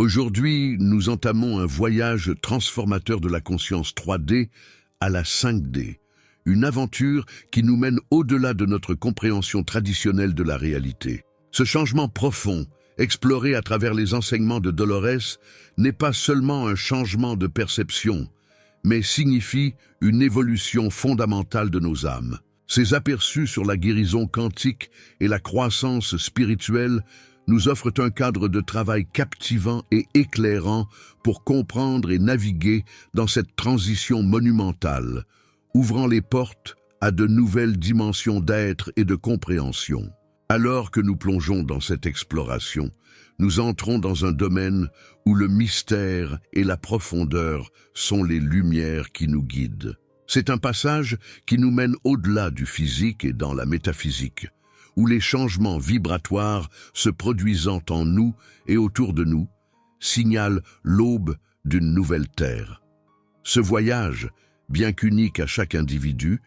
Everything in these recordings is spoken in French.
Aujourd'hui, nous entamons un voyage transformateur de la conscience 3D à la 5D, une aventure qui nous mène au-delà de notre compréhension traditionnelle de la réalité. Ce changement profond, exploré à travers les enseignements de Dolores, n'est pas seulement un changement de perception, mais signifie une évolution fondamentale de nos âmes. Ces aperçus sur la guérison quantique et la croissance spirituelle nous offrent un cadre de travail captivant et éclairant pour comprendre et naviguer dans cette transition monumentale, ouvrant les portes à de nouvelles dimensions d'être et de compréhension. Alors que nous plongeons dans cette exploration, nous entrons dans un domaine où le mystère et la profondeur sont les lumières qui nous guident. C'est un passage qui nous mène au-delà du physique et dans la métaphysique, où les changements vibratoires se produisant en nous et autour de nous signalent l'aube d'une nouvelle terre. Ce voyage, bien qu'unique à chaque individu,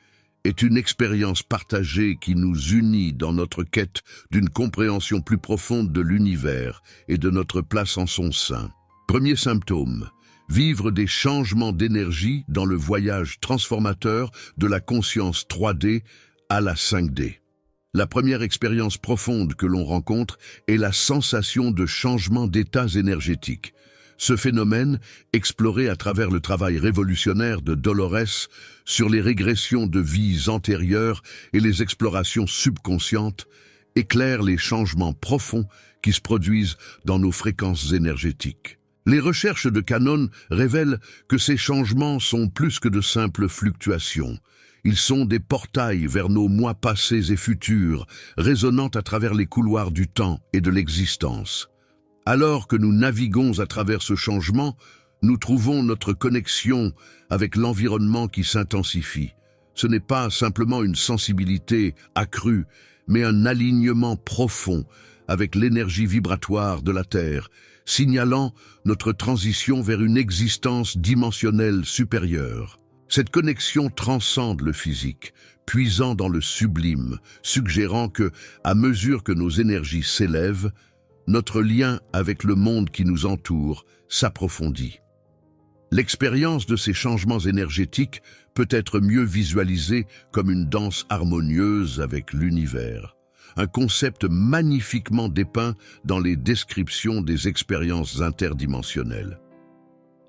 est une expérience partagée qui nous unit dans notre quête d'une compréhension plus profonde de l'univers et de notre place en son sein. Premier symptôme, vivre des changements d'énergie dans le voyage transformateur de la conscience 3D à la 5D. La première expérience profonde que l'on rencontre est la sensation de changement d'états énergétiques. Ce phénomène, exploré à travers le travail révolutionnaire de Dolores sur les régressions de vies antérieures et les explorations subconscientes, éclaire les changements profonds qui se produisent dans nos fréquences énergétiques. Les recherches de Canon révèlent que ces changements sont plus que de simples fluctuations. Ils sont des portails vers nos mois passés et futurs, résonnant à travers les couloirs du temps et de l'existence. Alors que nous naviguons à travers ce changement, nous trouvons notre connexion avec l'environnement qui s'intensifie. Ce n'est pas simplement une sensibilité accrue, mais un alignement profond avec l'énergie vibratoire de la Terre, signalant notre transition vers une existence dimensionnelle supérieure. Cette connexion transcende le physique, puisant dans le sublime, suggérant que, à mesure que nos énergies s'élèvent, notre lien avec le monde qui nous entoure s'approfondit. L'expérience de ces changements énergétiques peut être mieux visualisée comme une danse harmonieuse avec l'univers, un concept magnifiquement dépeint dans les descriptions des expériences interdimensionnelles.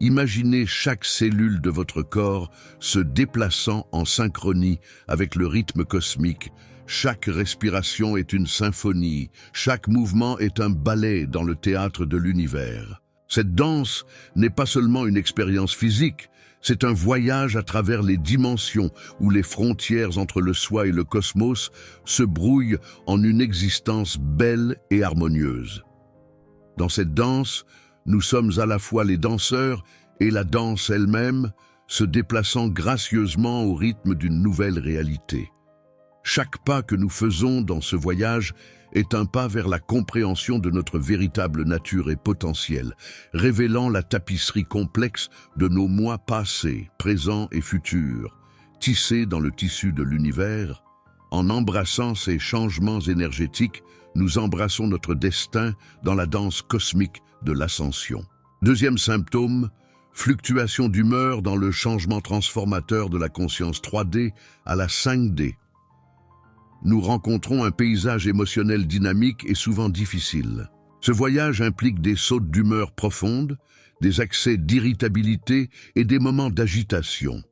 Imaginez chaque cellule de votre corps se déplaçant en synchronie avec le rythme cosmique. Chaque respiration est une symphonie, chaque mouvement est un ballet dans le théâtre de l'univers. Cette danse n'est pas seulement une expérience physique, c'est un voyage à travers les dimensions où les frontières entre le soi et le cosmos se brouillent en une existence belle et harmonieuse. Dans cette danse, nous sommes à la fois les danseurs et la danse elle-même, se déplaçant gracieusement au rythme d'une nouvelle réalité. Chaque pas que nous faisons dans ce voyage est un pas vers la compréhension de notre véritable nature et potentiel, révélant la tapisserie complexe de nos mois passés, présents et futurs, tissés dans le tissu de l'univers. En embrassant ces changements énergétiques, nous embrassons notre destin dans la danse cosmique de l'ascension. Deuxième symptôme, fluctuation d'humeur dans le changement transformateur de la conscience 3D à la 5D. Nous rencontrons un paysage émotionnel dynamique et souvent difficile. Ce voyage implique des sautes d'humeur profondes, des accès d'irritabilité et des moments d'agitation.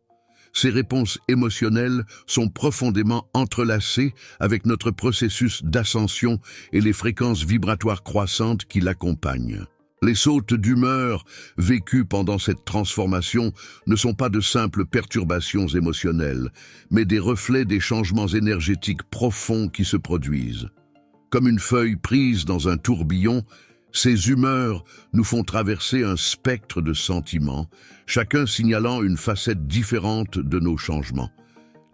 Ces réponses émotionnelles sont profondément entrelacées avec notre processus d'ascension et les fréquences vibratoires croissantes qui l'accompagnent. Les sautes d'humeur vécues pendant cette transformation ne sont pas de simples perturbations émotionnelles, mais des reflets des changements énergétiques profonds qui se produisent. Comme une feuille prise dans un tourbillon, ces humeurs nous font traverser un spectre de sentiments, chacun signalant une facette différente de nos changements.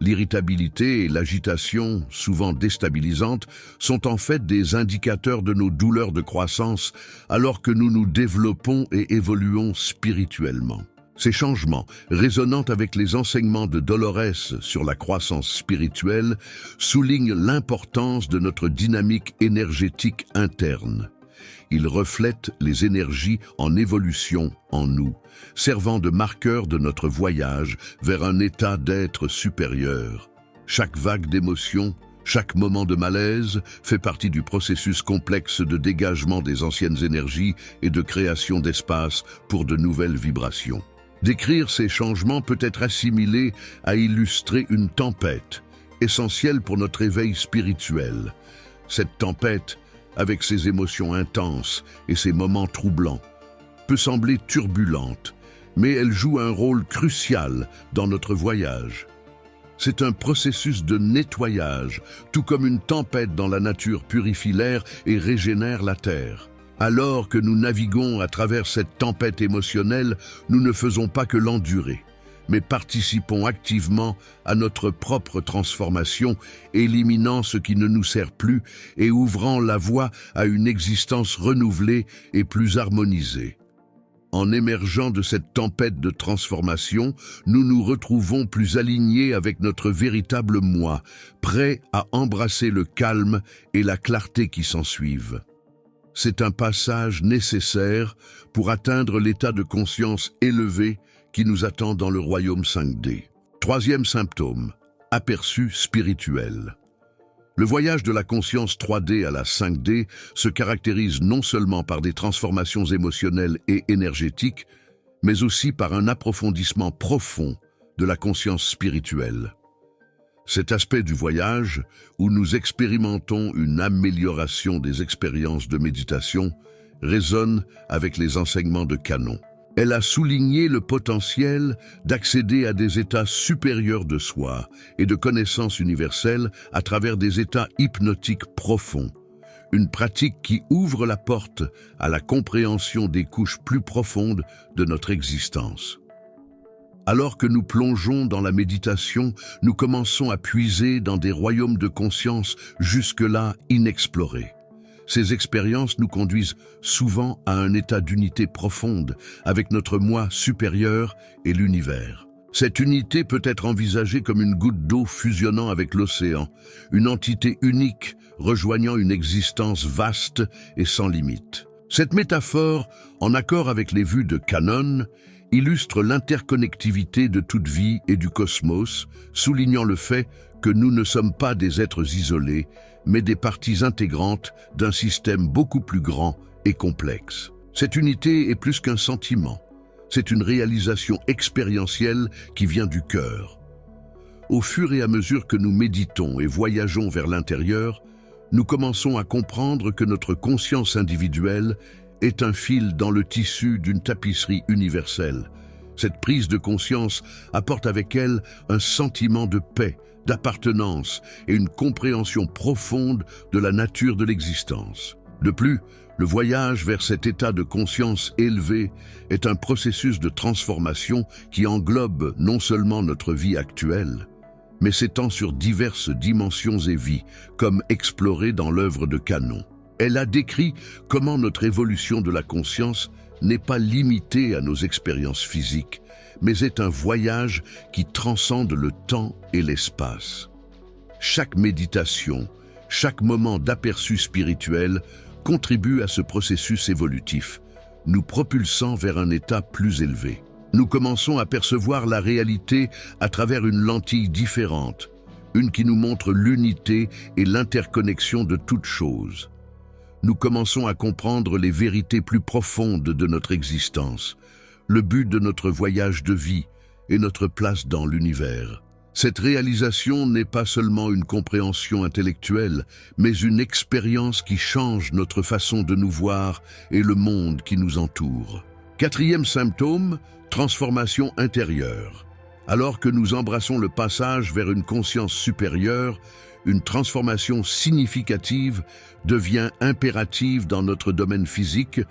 L'irritabilité et l'agitation, souvent déstabilisantes, sont en fait des indicateurs de nos douleurs de croissance alors que nous nous développons et évoluons spirituellement. Ces changements, résonnant avec les enseignements de Dolores sur la croissance spirituelle, soulignent l'importance de notre dynamique énergétique interne. Il reflète les énergies en évolution en nous, servant de marqueur de notre voyage vers un état d'être supérieur. Chaque vague d'émotion, chaque moment de malaise fait partie du processus complexe de dégagement des anciennes énergies et de création d'espace pour de nouvelles vibrations. Décrire ces changements peut être assimilé à illustrer une tempête, essentielle pour notre éveil spirituel. Cette tempête, avec ses émotions intenses et ses moments troublants, peut sembler turbulente, mais elle joue un rôle crucial dans notre voyage. C'est un processus de nettoyage, tout comme une tempête dans la nature purifie l'air et régénère la terre. Alors que nous naviguons à travers cette tempête émotionnelle, nous ne faisons pas que l'endurer, mais participons activement à notre propre transformation, éliminant ce qui ne nous sert plus et ouvrant la voie à une existence renouvelée et plus harmonisée. En émergeant de cette tempête de transformation, nous nous retrouvons plus alignés avec notre véritable moi, prêts à embrasser le calme et la clarté qui s'ensuivent. C'est un passage nécessaire pour atteindre l'état de conscience élevé qui nous attend dans le royaume 5D. Troisième symptôme, aperçu spirituel. Le voyage de la conscience 3D à la 5D se caractérise non seulement par des transformations émotionnelles et énergétiques, mais aussi par un approfondissement profond de la conscience spirituelle. Cet aspect du voyage, où nous expérimentons une amélioration des expériences de méditation, résonne avec les enseignements de Canon. Elle a souligné le potentiel d'accéder à des états supérieurs de soi et de connaissance universelle à travers des états hypnotiques profonds, une pratique qui ouvre la porte à la compréhension des couches plus profondes de notre existence. Alors que nous plongeons dans la méditation, nous commençons à puiser dans des royaumes de conscience jusque-là inexplorés. Ces expériences nous conduisent souvent à un état d'unité profonde avec notre moi supérieur et l'univers. Cette unité peut être envisagée comme une goutte d'eau fusionnant avec l'océan, une entité unique rejoignant une existence vaste et sans limite. Cette métaphore, en accord avec les vues de Canon, illustre l'interconnectivité de toute vie et du cosmos, soulignant le fait que nous ne sommes pas des êtres isolés, mais des parties intégrantes d'un système beaucoup plus grand et complexe. Cette unité est plus qu'un sentiment, c'est une réalisation expérientielle qui vient du cœur. Au fur et à mesure que nous méditons et voyageons vers l'intérieur, nous commençons à comprendre que notre conscience individuelle est un fil dans le tissu d'une tapisserie universelle. Cette prise de conscience apporte avec elle un sentiment de paix, d'appartenance et une compréhension profonde de la nature de l'existence. De plus, le voyage vers cet état de conscience élevé est un processus de transformation qui englobe non seulement notre vie actuelle, mais s'étend sur diverses dimensions et vies, comme exploré dans l'œuvre de Canon. Elle a décrit comment notre évolution de la conscience n'est pas limitée à nos expériences physiques, mais est un voyage qui transcende le temps et l'espace. Chaque méditation, chaque moment d'aperçu spirituel contribue à ce processus évolutif, nous propulsant vers un état plus élevé. Nous commençons à percevoir la réalité à travers une lentille différente, une qui nous montre l'unité et l'interconnexion de toutes choses. Nous commençons à comprendre les vérités plus profondes de notre existence, le but de notre voyage de vie et notre place dans l'univers. Cette réalisation n'est pas seulement une compréhension intellectuelle, mais une expérience qui change notre façon de nous voir et le monde qui nous entoure. Quatrième symptôme, transformation intérieure. Alors que nous embrassons le passage vers une conscience supérieure, une transformation significative devient impérative dans notre domaine physique,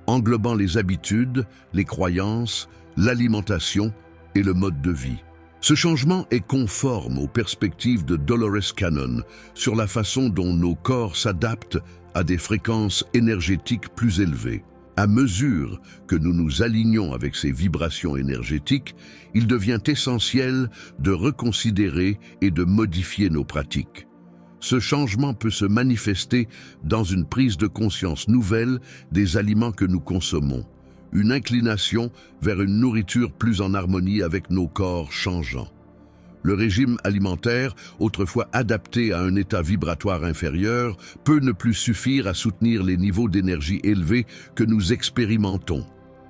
englobant les habitudes, les croyances, l'alimentation et le mode de vie. Ce changement est conforme aux perspectives de Dolores Cannon sur la façon dont nos corps s'adaptent à des fréquences énergétiques plus élevées. À mesure que nous nous alignons avec ces vibrations énergétiques, il devient essentiel de reconsidérer et de modifier nos pratiques. Ce changement peut se manifester dans une prise de conscience nouvelle des aliments que nous consommons, une inclination vers une nourriture plus en harmonie avec nos corps changeants. Le régime alimentaire, autrefois adapté à un état vibratoire inférieur, peut ne plus suffire à soutenir les niveaux d'énergie élevés que nous expérimentons.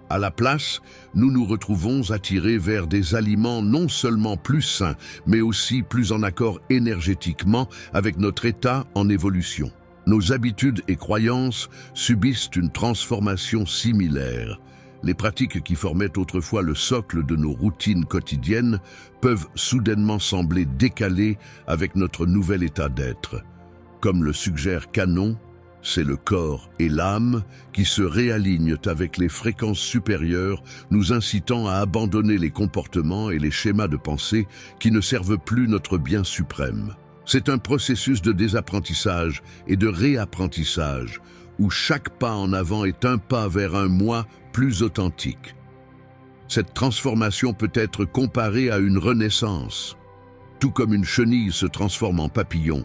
À la place, nous nous retrouvons attirés vers des aliments non seulement plus sains, mais aussi plus en accord énergétiquement avec notre état en évolution. Nos habitudes et croyances subissent une transformation similaire. Les pratiques qui formaient autrefois le socle de nos routines quotidiennes peuvent soudainement sembler décalées avec notre nouvel état d'être. Comme le suggère Canon, c'est le corps et l'âme qui se réalignent avec les fréquences supérieures, nous incitant à abandonner les comportements et les schémas de pensée qui ne servent plus notre bien suprême. C'est un processus de désapprentissage et de réapprentissage, où chaque pas en avant est un pas vers un moi plus authentique. Cette transformation peut être comparée à une renaissance. Tout comme une chenille se transforme en papillon,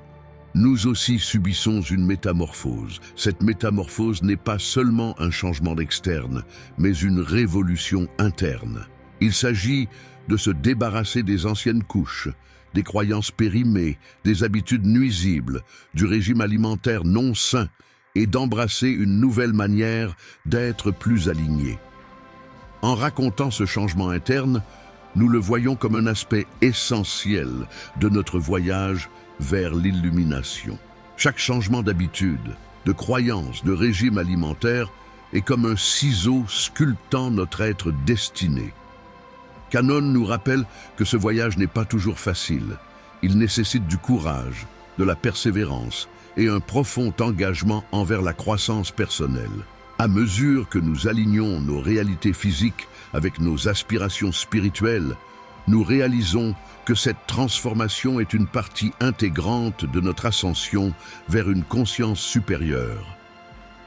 nous aussi subissons une métamorphose. Cette métamorphose n'est pas seulement un changement externe, mais une révolution interne. Il s'agit de se débarrasser des anciennes couches, des croyances périmées, des habitudes nuisibles, du régime alimentaire non sain, et d'embrasser une nouvelle manière d'être plus aligné. En racontant ce changement interne, nous le voyons comme un aspect essentiel de notre voyage vers l'illumination. Chaque changement d'habitude, de croyance, de régime alimentaire est comme un ciseau sculptant notre être destiné. Canon nous rappelle que ce voyage n'est pas toujours facile. Il nécessite du courage, de la persévérance et un profond engagement envers la croissance personnelle. À mesure que nous alignons nos réalités physiques avec nos aspirations spirituelles, nous réalisons que cette transformation est une partie intégrante de notre ascension vers une conscience supérieure.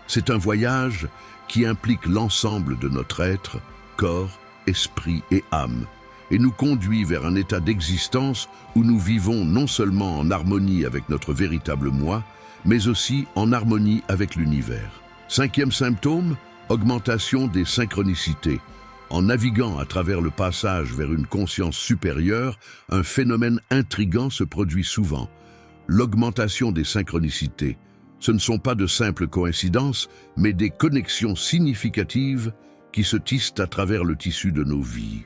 C'est un voyage qui implique l'ensemble de notre être, corps, esprit et âme, et nous conduit vers un état d'existence où nous vivons non seulement en harmonie avec notre véritable moi, mais aussi en harmonie avec l'univers. Cinquième symptôme, augmentation des synchronicités. En naviguant à travers le passage vers une conscience supérieure, un phénomène intrigant se produit souvent. L'augmentation des synchronicités. Ce ne sont pas de simples coïncidences, mais des connexions significatives qui se tissent à travers le tissu de nos vies.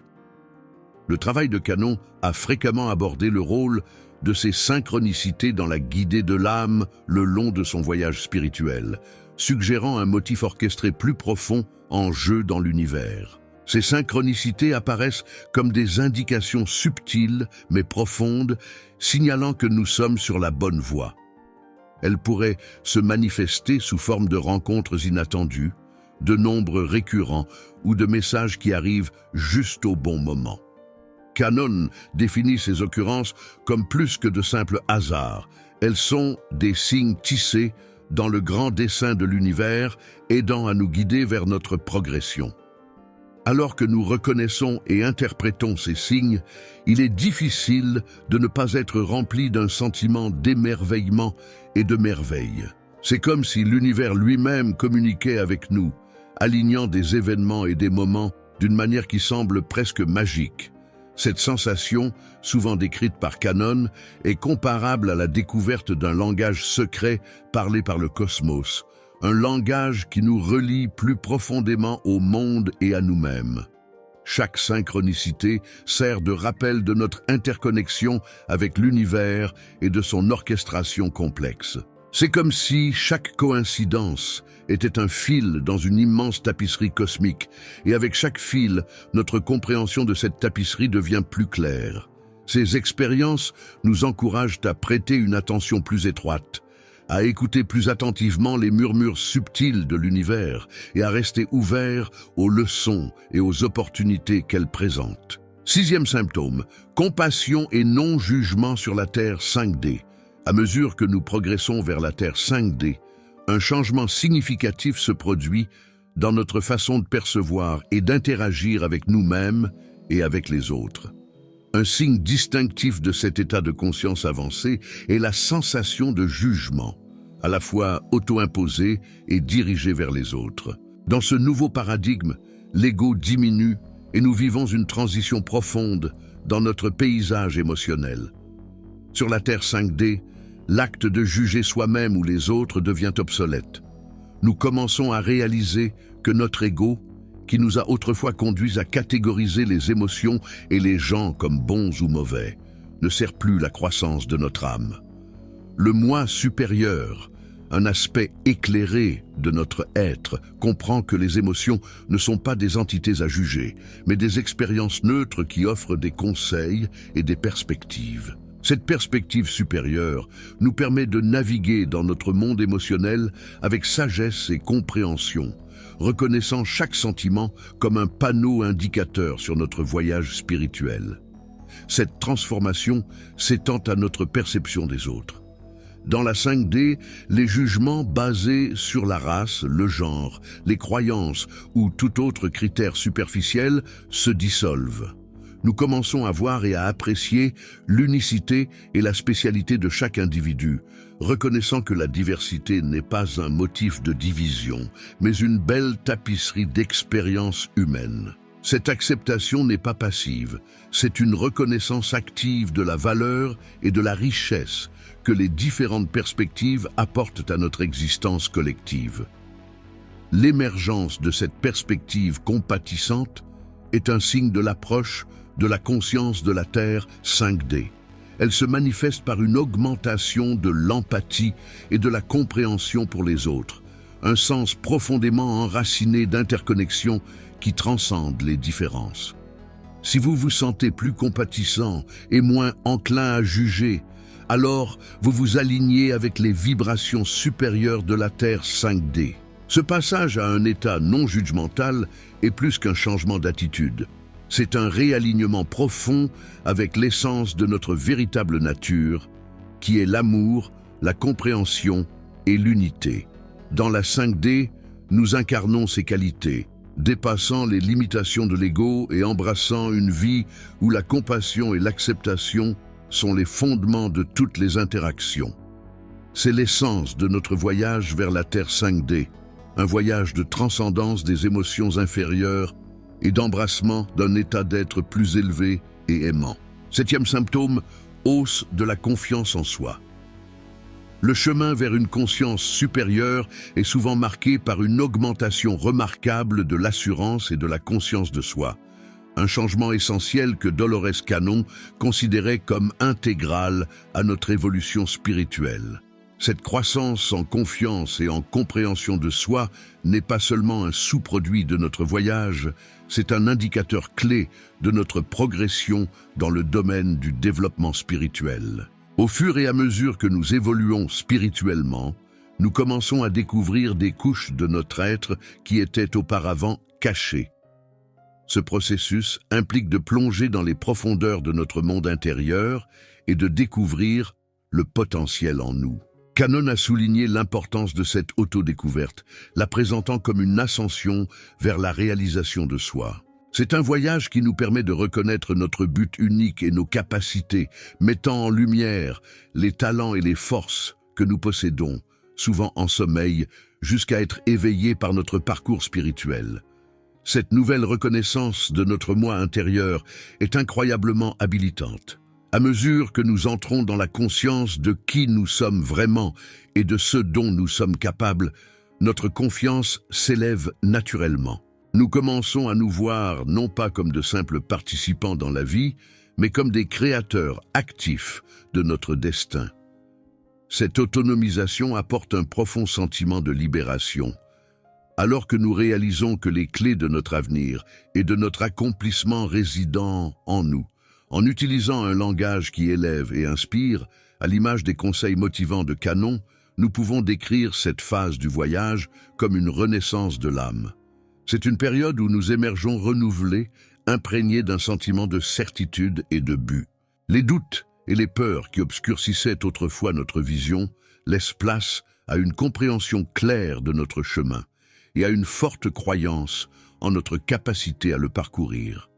Le travail de Canon a fréquemment abordé le rôle de ces synchronicités dans la guidée de l'âme le long de son voyage spirituel, suggérant un motif orchestré plus profond en jeu dans l'univers. Ces synchronicités apparaissent comme des indications subtiles mais profondes, signalant que nous sommes sur la bonne voie. Elles pourraient se manifester sous forme de rencontres inattendues, de nombres récurrents ou de messages qui arrivent juste au bon moment. Canon définit ces occurrences comme plus que de simples hasards. Elles sont des signes tissés dans le grand dessin de l'univers, aidant à nous guider vers notre progression. Alors que nous reconnaissons et interprétons ces signes, il est difficile de ne pas être rempli d'un sentiment d'émerveillement et de merveille. C'est comme si l'univers lui-même communiquait avec nous, alignant des événements et des moments d'une manière qui semble presque magique. Cette sensation, souvent décrite par Canon, est comparable à la découverte d'un langage secret parlé par le cosmos, un langage qui nous relie plus profondément au monde et à nous-mêmes. Chaque synchronicité sert de rappel de notre interconnexion avec l'univers et de son orchestration complexe. C'est comme si chaque coïncidence était un fil dans une immense tapisserie cosmique, et avec chaque fil, notre compréhension de cette tapisserie devient plus claire. Ces expériences nous encouragent à prêter une attention plus étroite, à écouter plus attentivement les murmures subtils de l'univers et à rester ouverts aux leçons et aux opportunités qu'elle présente. Sixième symptôme, compassion et non-jugement sur la Terre 5D. À mesure que nous progressons vers la Terre 5D, un changement significatif se produit dans notre façon de percevoir et d'interagir avec nous-mêmes et avec les autres. Un signe distinctif de cet état de conscience avancé est la sensation de jugement, à la fois auto-imposé et dirigé vers les autres. Dans ce nouveau paradigme, l'ego diminue et nous vivons une transition profonde dans notre paysage émotionnel. Sur la Terre 5D, l'acte de juger soi-même ou les autres devient obsolète. Nous commençons à réaliser que notre ego, qui nous a autrefois conduits à catégoriser les émotions et les gens comme bons ou mauvais, ne sert plus la croissance de notre âme. Le moi supérieur, un aspect éclairé de notre être, comprend que les émotions ne sont pas des entités à juger, mais des expériences neutres qui offrent des conseils et des perspectives. Cette perspective supérieure nous permet de naviguer dans notre monde émotionnel avec sagesse et compréhension, reconnaissant chaque sentiment comme un panneau indicateur sur notre voyage spirituel. Cette transformation s'étend à notre perception des autres. Dans la 5D, les jugements basés sur la race, le genre, les croyances ou tout autre critère superficiel se dissolvent. Nous commençons à voir et à apprécier l'unicité et la spécialité de chaque individu, reconnaissant que la diversité n'est pas un motif de division, mais une belle tapisserie d'expériences humaines. Cette acceptation n'est pas passive, c'est une reconnaissance active de la valeur et de la richesse que les différentes perspectives apportent à notre existence collective. L'émergence de cette perspective compatissante est un signe de l'approche de la conscience de la Terre 5D. Elle se manifeste par une augmentation de l'empathie et de la compréhension pour les autres, un sens profondément enraciné d'interconnexion qui transcende les différences. Si vous vous sentez plus compatissant et moins enclin à juger, alors vous vous alignez avec les vibrations supérieures de la Terre 5D. Ce passage à un état non jugemental est plus qu'un changement d'attitude. C'est un réalignement profond avec l'essence de notre véritable nature, qui est l'amour, la compréhension et l'unité. Dans la 5D, nous incarnons ces qualités, dépassant les limitations de l'ego et embrassant une vie où la compassion et l'acceptation sont les fondements de toutes les interactions. C'est l'essence de notre voyage vers la Terre 5D, un voyage de transcendance des émotions inférieures et d'embrassement d'un état d'être plus élevé et aimant. 7e symptôme, hausse de la confiance en soi. Le chemin vers une conscience supérieure est souvent marqué par une augmentation remarquable de l'assurance et de la conscience de soi, un changement essentiel que Dolores Cannon considérait comme intégral à notre évolution spirituelle. Cette croissance en confiance et en compréhension de soi n'est pas seulement un sous-produit de notre voyage, c'est un indicateur clé de notre progression dans le domaine du développement spirituel. Au fur et à mesure que nous évoluons spirituellement, nous commençons à découvrir des couches de notre être qui étaient auparavant cachées. Ce processus implique de plonger dans les profondeurs de notre monde intérieur et de découvrir le potentiel en nous. Cannon a souligné l'importance de cette autodécouverte, la présentant comme une ascension vers la réalisation de soi. C'est un voyage qui nous permet de reconnaître notre but unique et nos capacités, mettant en lumière les talents et les forces que nous possédons, souvent en sommeil, jusqu'à être éveillés par notre parcours spirituel. Cette nouvelle reconnaissance de notre moi intérieur est incroyablement habilitante. À mesure que nous entrons dans la conscience de qui nous sommes vraiment et de ce dont nous sommes capables, notre confiance s'élève naturellement. Nous commençons à nous voir non pas comme de simples participants dans la vie, mais comme des créateurs actifs de notre destin. Cette autonomisation apporte un profond sentiment de libération, alors que nous réalisons que les clés de notre avenir et de notre accomplissement résident en nous. En utilisant un langage qui élève et inspire, à l'image des conseils motivants de Cannon, nous pouvons décrire cette phase du voyage comme une renaissance de l'âme. C'est une période où nous émergeons renouvelés, imprégnés d'un sentiment de certitude et de but. Les doutes et les peurs qui obscurcissaient autrefois notre vision laissent place à une compréhension claire de notre chemin et à une forte croyance en notre capacité à le parcourir.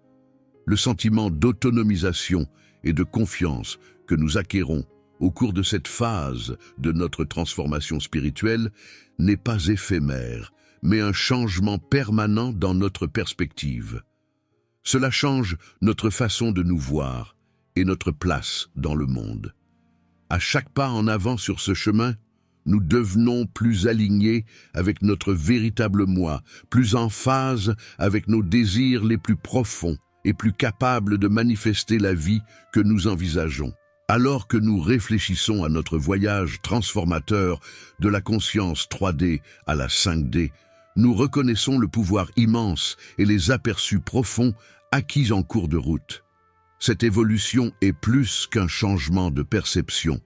Le sentiment d'autonomisation et de confiance que nous acquérons au cours de cette phase de notre transformation spirituelle n'est pas éphémère, mais un changement permanent dans notre perspective. Cela change notre façon de nous voir et notre place dans le monde. À chaque pas en avant sur ce chemin, nous devenons plus alignés avec notre véritable moi, plus en phase avec nos désirs les plus profonds et plus capables de manifester la vie que nous envisageons. Alors que nous réfléchissons à notre voyage transformateur de la conscience 3D à la 5D, nous reconnaissons le pouvoir immense et les aperçus profonds acquis en cours de route. Cette évolution est plus qu'un changement de perception.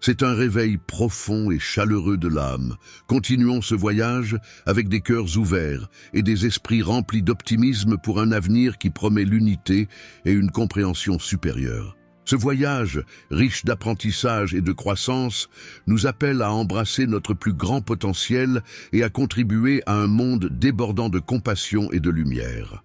C'est un réveil profond et chaleureux de l'âme. Continuons ce voyage avec des cœurs ouverts et des esprits remplis d'optimisme pour un avenir qui promet l'unité et une compréhension supérieure. Ce voyage, riche d'apprentissage et de croissance, nous appelle à embrasser notre plus grand potentiel et à contribuer à un monde débordant de compassion et de lumière.